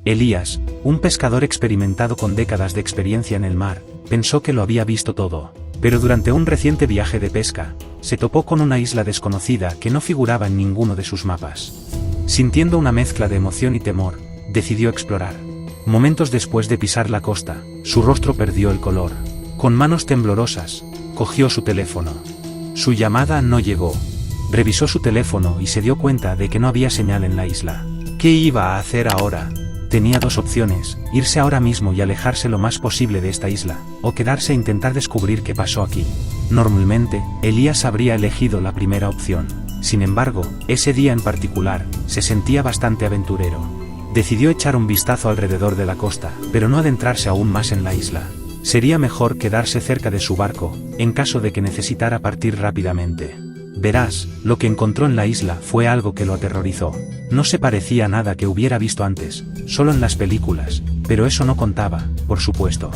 Elías, un pescador experimentado con décadas de experiencia en el mar, pensó que lo había visto todo. Pero durante un reciente viaje de pesca, se topó con una isla desconocida que no figuraba en ninguno de sus mapas. Sintiendo una mezcla de emoción y temor, decidió explorar. Momentos después de pisar la costa, su rostro perdió el color. Con manos temblorosas, cogió su teléfono. Su llamada no llegó. Revisó su teléfono y se dio cuenta de que no había señal en la isla. ¿Qué iba a hacer ahora? Tenía dos opciones: irse ahora mismo y alejarse lo más posible de esta isla, o quedarse e intentar descubrir qué pasó aquí. Normalmente, Elías habría elegido la primera opción. Sin embargo, ese día en particular, se sentía bastante aventurero. Decidió echar un vistazo alrededor de la costa, pero no adentrarse aún más en la isla. Sería mejor quedarse cerca de su barco, en caso de que necesitara partir rápidamente. Verás, lo que encontró en la isla fue algo que lo aterrorizó. No se parecía a nada que hubiera visto antes, solo en las películas, pero eso no contaba, por supuesto.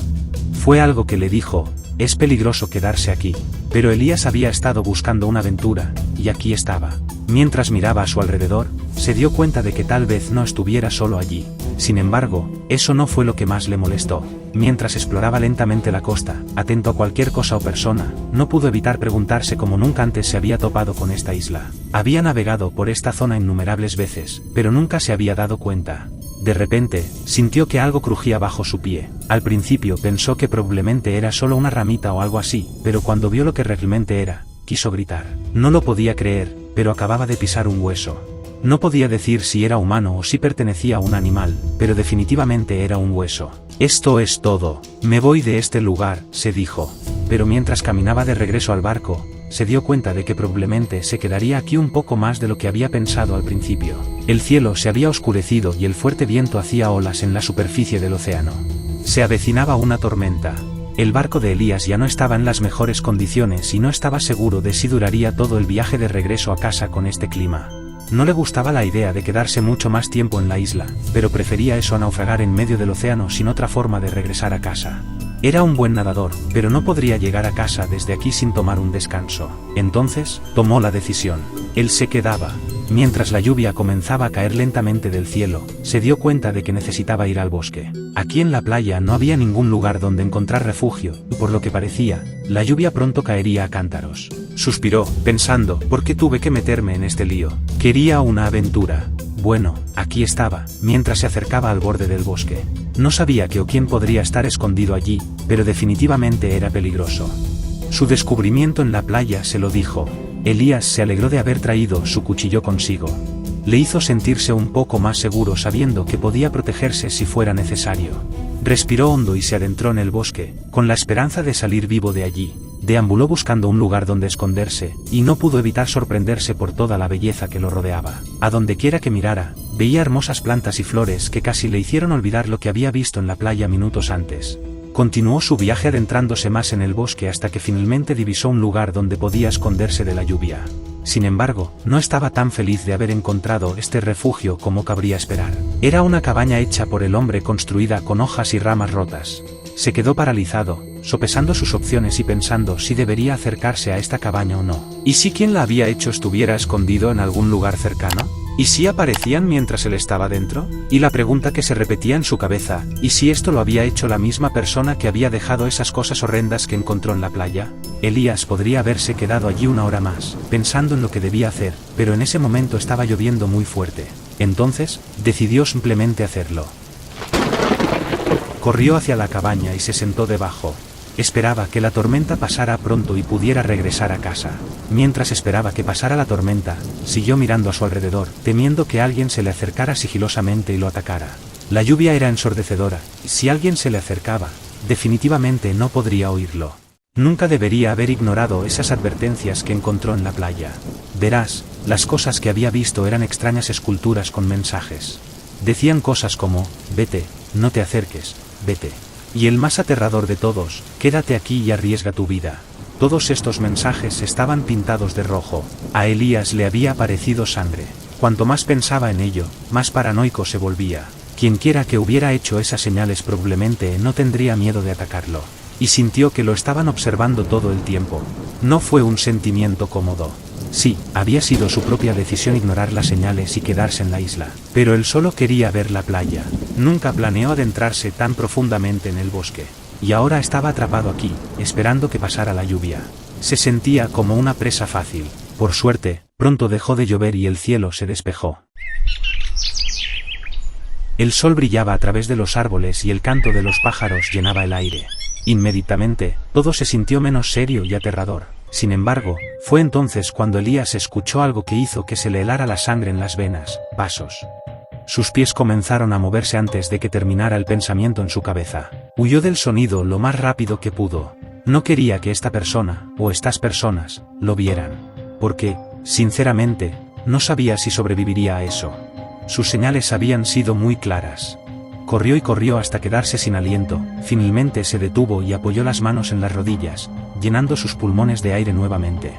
Fue algo que le dijo: es peligroso quedarse aquí. Pero Elías había estado buscando una aventura, y aquí estaba. Mientras miraba a su alrededor, se dio cuenta de que tal vez no estuviera solo allí. Sin embargo, eso no fue lo que más le molestó. Mientras exploraba lentamente la costa, atento a cualquier cosa o persona, no pudo evitar preguntarse cómo nunca antes se había topado con esta isla. Había navegado por esta zona innumerables veces, pero nunca se había dado cuenta. De repente, sintió que algo crujía bajo su pie. Al principio pensó que probablemente era solo una ramita o algo así, pero cuando vio lo que realmente era, quiso gritar. No lo podía creer, pero acababa de pisar un hueso. No podía decir si era humano o si pertenecía a un animal, pero definitivamente era un hueso. Esto es todo. Me voy de este lugar, se dijo. Pero mientras caminaba de regreso al barco, se dio cuenta de que probablemente se quedaría aquí un poco más de lo que había pensado al principio. El cielo se había oscurecido y el fuerte viento hacía olas en la superficie del océano. Se avecinaba una tormenta. El barco de Elías ya no estaba en las mejores condiciones y no estaba seguro de si duraría todo el viaje de regreso a casa con este clima. No le gustaba la idea de quedarse mucho más tiempo en la isla, pero prefería eso a naufragar en medio del océano sin otra forma de regresar a casa. Era un buen nadador, pero no podría llegar a casa desde aquí sin tomar un descanso. Entonces, tomó la decisión. Él se quedaba. Mientras la lluvia comenzaba a caer lentamente del cielo, se dio cuenta de que necesitaba ir al bosque. Aquí en la playa no había ningún lugar donde encontrar refugio, y por lo que parecía, la lluvia pronto caería a cántaros. Suspiró, pensando: ¿por qué tuve que meterme en este lío? Quería una aventura. Bueno, aquí estaba, mientras se acercaba al borde del bosque. No sabía qué o quién podría estar escondido allí, pero definitivamente era peligroso. Su descubrimiento en la playa se lo dijo. Elías se alegró de haber traído su cuchillo consigo. Le hizo sentirse un poco más seguro sabiendo que podía protegerse si fuera necesario. Respiró hondo y se adentró en el bosque, con la esperanza de salir vivo de allí. Deambuló buscando un lugar donde esconderse, y no pudo evitar sorprenderse por toda la belleza que lo rodeaba. A donde quiera que mirara, veía hermosas plantas y flores que casi le hicieron olvidar lo que había visto en la playa minutos antes. Continuó su viaje adentrándose más en el bosque hasta que finalmente divisó un lugar donde podía esconderse de la lluvia. Sin embargo, no estaba tan feliz de haber encontrado este refugio como cabría esperar. Era una cabaña hecha por el hombre construida con hojas y ramas rotas. Se quedó paralizado, sopesando sus opciones y pensando si debería acercarse a esta cabaña o no. ¿Y si quien la había hecho estuviera escondido en algún lugar cercano? ¿Y si aparecían mientras él estaba dentro? Y la pregunta que se repetía en su cabeza: ¿y si esto lo había hecho la misma persona que había dejado esas cosas horrendas que encontró en la playa? Elías podría haberse quedado allí una hora más, pensando en lo que debía hacer, pero en ese momento estaba lloviendo muy fuerte. Entonces, decidió simplemente hacerlo. Corrió hacia la cabaña y se sentó debajo. Esperaba que la tormenta pasara pronto y pudiera regresar a casa. Mientras esperaba que pasara la tormenta, siguió mirando a su alrededor, temiendo que alguien se le acercara sigilosamente y lo atacara. La lluvia era ensordecedora, y si alguien se le acercaba, definitivamente no podría oírlo. Nunca debería haber ignorado esas advertencias que encontró en la playa. Verás, las cosas que había visto eran extrañas esculturas con mensajes. Decían cosas como: vete, no te acerques, vete. Y el más aterrador de todos: quédate aquí y arriesga tu vida. Todos estos mensajes estaban pintados de rojo. A Elías le había parecido sangre. Cuanto más pensaba en ello, más paranoico se volvía. Quienquiera que hubiera hecho esas señales probablemente no tendría miedo de atacarlo. Y sintió que lo estaban observando todo el tiempo. No fue un sentimiento cómodo. Sí, había sido su propia decisión ignorar las señales y quedarse en la isla. Pero él solo quería ver la playa. Nunca planeó adentrarse tan profundamente en el bosque. Y ahora estaba atrapado aquí, esperando que pasara la lluvia. Se sentía como una presa fácil. Por suerte, pronto dejó de llover y el cielo se despejó. El sol brillaba a través de los árboles y el canto de los pájaros llenaba el aire. Inmediatamente, todo se sintió menos serio y aterrador. Sin embargo, fue entonces cuando Elías escuchó algo que hizo que se le helara la sangre en las venas: pasos. Sus pies comenzaron a moverse antes de que terminara el pensamiento en su cabeza. Huyó del sonido lo más rápido que pudo. No quería que esta persona, o estas personas, lo vieran. Porque, sinceramente, no sabía si sobreviviría a eso. Sus señales habían sido muy claras. Corrió y corrió hasta quedarse sin aliento. Finalmente se detuvo y apoyó las manos en las rodillas, llenando sus pulmones de aire nuevamente.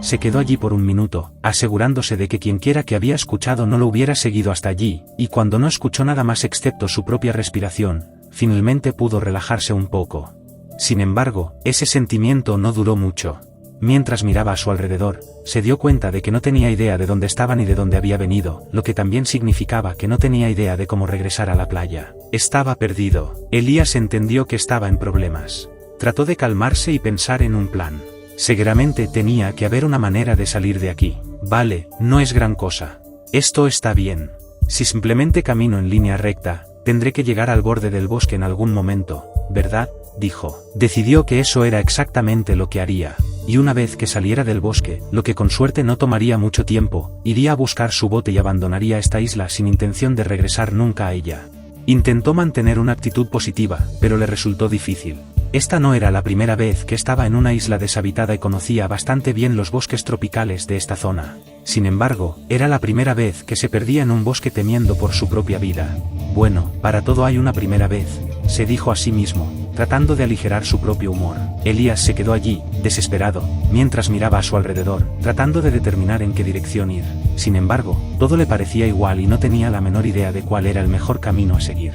Se quedó allí por un minuto, asegurándose de que quienquiera que había escuchado no lo hubiera seguido hasta allí, y cuando no escuchó nada más excepto su propia respiración, finalmente pudo relajarse un poco. Sin embargo, ese sentimiento no duró mucho. Mientras miraba a su alrededor, se dio cuenta de que no tenía idea de dónde estaba ni de dónde había venido, lo que también significaba que no tenía idea de cómo regresar a la playa. Estaba perdido. Elías entendió que estaba en problemas. Trató de calmarse y pensar en un plan. Seguramente tenía que haber una manera de salir de aquí. Vale, no es gran cosa. Esto está bien. Si simplemente camino en línea recta, tendré que llegar al borde del bosque en algún momento, ¿verdad?, dijo. Decidió que eso era exactamente lo que haría. Y una vez que saliera del bosque, lo que con suerte no tomaría mucho tiempo, iría a buscar su bote y abandonaría esta isla sin intención de regresar nunca a ella. Intentó mantener una actitud positiva, pero le resultó difícil. Esta no era la primera vez que estaba en una isla deshabitada y conocía bastante bien los bosques tropicales de esta zona. Sin embargo, era la primera vez que se perdía en un bosque temiendo por su propia vida. Bueno, para todo hay una primera vez, se dijo a sí mismo, tratando de aligerar su propio humor. Elías se quedó allí, desesperado, mientras miraba a su alrededor, tratando de determinar en qué dirección ir. Sin embargo, todo le parecía igual y no tenía la menor idea de cuál era el mejor camino a seguir.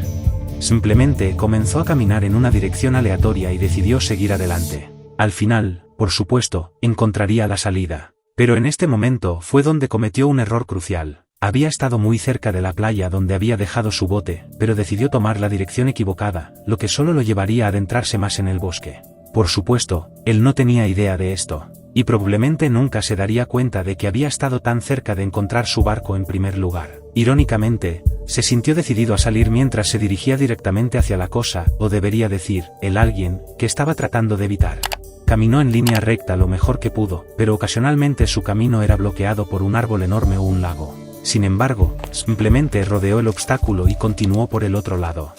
Simplemente comenzó a caminar en una dirección aleatoria y decidió seguir adelante. Al final, por supuesto, encontraría la salida. Pero en este momento fue donde cometió un error crucial. Había estado muy cerca de la playa donde había dejado su bote, pero decidió tomar la dirección equivocada, lo que solo lo llevaría a adentrarse más en el bosque. Por supuesto, él no tenía idea de esto, y probablemente nunca se daría cuenta de que había estado tan cerca de encontrar su barco en primer lugar. Irónicamente, se sintió decidido a salir mientras se dirigía directamente hacia la cosa, o debería decir, el alguien, que estaba tratando de evitar. Caminó en línea recta lo mejor que pudo, pero ocasionalmente su camino era bloqueado por un árbol enorme o un lago. Sin embargo, simplemente rodeó el obstáculo y continuó por el otro lado.